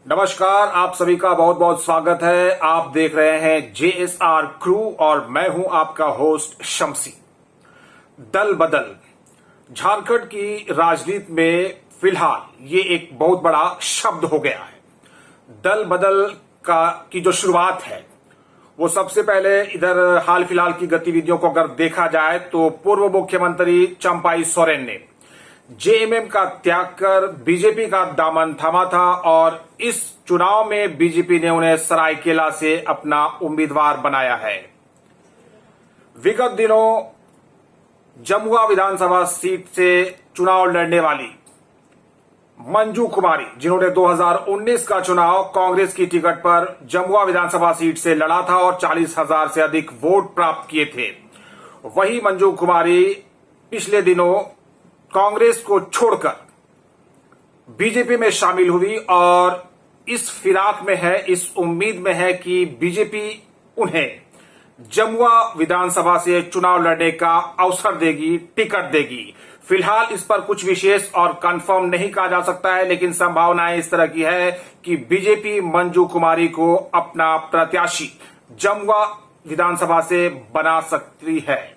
नमस्कार, आप सभी का बहुत बहुत स्वागत है। आप देख रहे हैं JSR क्रू और मैं हूं आपका होस्ट शम्सी। दल बदल झारखंड की राजनीति में फिलहाल ये एक बहुत बड़ा शब्द हो गया है। दल बदल की जो शुरुआत है वो सबसे पहले इधर हाल फिलहाल की गतिविधियों को अगर देखा जाए तो पूर्व मुख्यमंत्री चंपाई सोरेन ने जेएमएम का त्याग कर बीजेपी का दामन थामा था और इस चुनाव में बीजेपी ने उन्हें सरायकेला से अपना उम्मीदवार बनाया है। विगत दिनों जमुआ विधानसभा सीट से चुनाव लड़ने वाली मंजू कुमारी, जिन्होंने 2019 का चुनाव कांग्रेस की टिकट पर जमुआ विधानसभा सीट से लड़ा था और 40,000 से अधिक वोट प्राप्त किए थे, वही मंजू कुमारी पिछले दिनों कांग्रेस को छोड़कर बीजेपी में शामिल हुई और इस फिराक में है, इस उम्मीद में है कि बीजेपी उन्हें जमुआ विधानसभा से चुनाव लड़ने का अवसर देगी, टिकट देगी। फिलहाल इस पर कुछ विशेष और कंफर्म नहीं कहा जा सकता है, लेकिन संभावनाएं इस तरह की है कि बीजेपी मंजू कुमारी को अपना प्रत्याशी जमुआ विधानसभा से बना सकती है।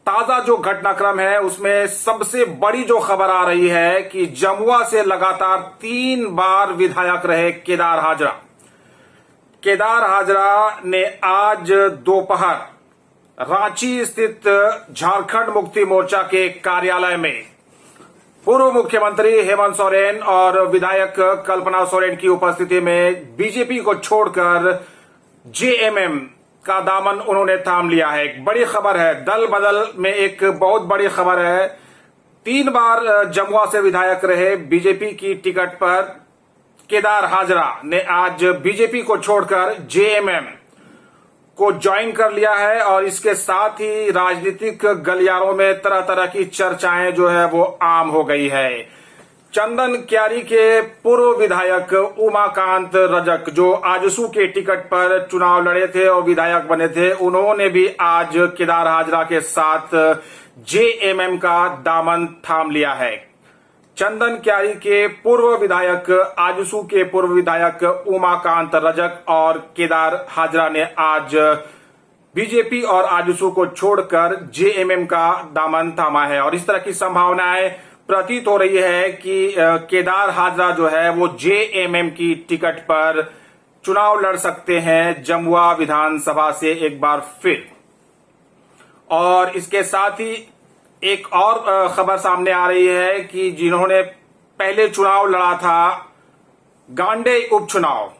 ताजा जो घटनाक्रम है उसमें सबसे बड़ी जो खबर आ रही है कि जमुआ से लगातार 3 बार विधायक रहे केदार हाजरा ने आज दोपहर रांची स्थित झारखंड मुक्ति मोर्चा के कार्यालय में पूर्व मुख्यमंत्री हेमंत सोरेन और विधायक कल्पना सोरेन की उपस्थिति में बीजेपी को छोड़कर जेएमएम का दामन उन्होंने थाम लिया है। एक बड़ी खबर है, दल बदल में एक बहुत बड़ी खबर है। 3 बार जमुआ से विधायक रहे बीजेपी की टिकट पर केदार हाजरा ने आज बीजेपी को छोड़कर जेएमएम को ज्वाइन कर लिया है और इसके साथ ही राजनीतिक गलियारों में तरह तरह की चर्चाएं जो है वो आम हो गई है। चंदन क्यारी के पूर्व विधायक उमाकांत रजक, जो आजसू के टिकट पर चुनाव लड़े थे और विधायक बने थे, उन्होंने भी आज केदार हाजरा के साथ जेएमएम का दामन थाम लिया है। चंदन क्यारी के पूर्व विधायक, आजसू के पूर्व विधायक उमाकांत रजक और केदार हाजरा ने आज बीजेपी और आजसू को छोड़कर जेएमएम का दामन थामा है और इस तरह की संभावनाएं प्रतीत हो रही है कि केदार हाजरा जो है वो जेएमएम की टिकट पर चुनाव लड़ सकते हैं जमुआ विधानसभा से एक बार फिर। और इसके साथ ही एक और खबर सामने आ रही है कि जिन्होंने पहले चुनाव लड़ा था, गांडे उपचुनाव,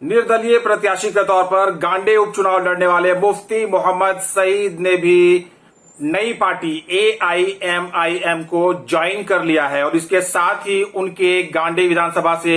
निर्दलीय प्रत्याशी के तौर पर गांडे उपचुनाव लड़ने वाले मुफ्ती मोहम्मद सईद ने भी नई पार्टी AIMIM को ज्वाइन कर लिया है और इसके साथ ही उनके गांडे विधानसभा से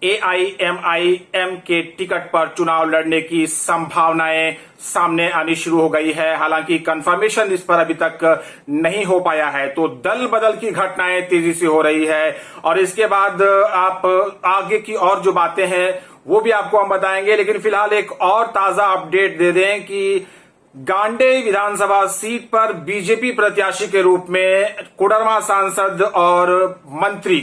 AIMIM के टिकट पर चुनाव लड़ने की संभावनाएं सामने आनी शुरू हो गई है। हालांकि कंफर्मेशन इस पर अभी तक नहीं हो पाया है। तो दल बदल की घटनाएं तेजी से हो रही है और इसके बाद आप आगे की और जो बातें हैं वो भी आपको हम बताएंगे, लेकिन फिलहाल एक और ताजा अपडेट दे दें कि गांडे विधानसभा सीट पर बीजेपी प्रत्याशी के रूप में कोडरमा सांसद और मंत्री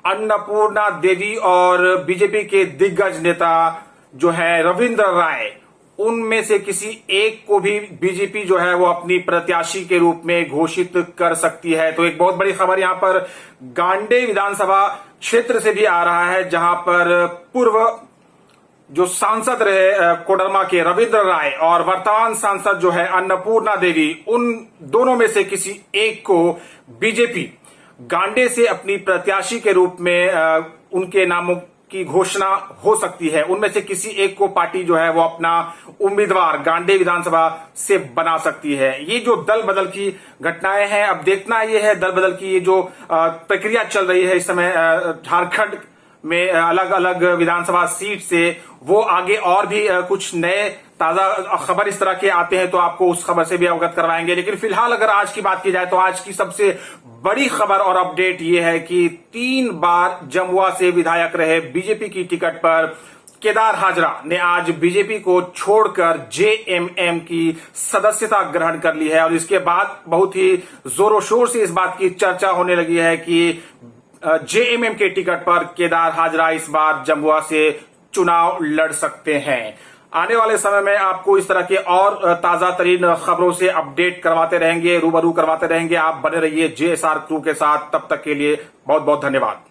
अन्नपूर्णा देवी और बीजेपी के दिग्गज नेता जो है रविंद्र राय, उनमें से किसी एक को भी बीजेपी जो है वो अपनी प्रत्याशी के रूप में घोषित कर सकती है। तो एक बहुत बड़ी खबर यहां पर गांडे विधानसभा क्षेत्र से भी आ रहा है, जहां पर पूर्व जो सांसद रहे कोडरमा के रविंद्र राय और वर्तमान सांसद जो है अन्नपूर्णा देवी, उन दोनों में से किसी एक को बीजेपी गांडे से अपनी प्रत्याशी के रूप में उनके नामों की घोषणा हो सकती है। उनमें से किसी एक को पार्टी जो है वो अपना उम्मीदवार गांडे विधानसभा से बना सकती है। ये जो दल बदल की घटनाएं हैं, अब देखना ये है दल बदल की ये जो प्रक्रिया चल रही है इस समय झारखंड में अलग अलग विधानसभा सीट से, वो आगे और भी कुछ नए ताजा खबर इस तरह के आते हैं तो आपको उस खबर से भी अवगत करवाएंगे। लेकिन फिलहाल अगर आज की बात की जाए तो आज की सबसे बड़ी खबर और अपडेट ये है कि 3 बार जमुआ से विधायक रहे बीजेपी की टिकट पर केदार हाजरा ने आज बीजेपी को छोड़कर जेएमएम की सदस्यता ग्रहण कर ली है और इसके बाद बहुत ही जोरों शोर से इस बात की चर्चा होने लगी है कि जेएमएम के टिकट पर केदार हाजरा इस बार जम्मुआ से चुनाव लड़ सकते हैं। आने वाले समय में आपको इस तरह के और ताजा तरीन खबरों से अपडेट करवाते रहेंगे, रूबरू करवाते रहेंगे। आप बने रहिए JSR 2 के साथ। तब तक के लिए बहुत बहुत धन्यवाद।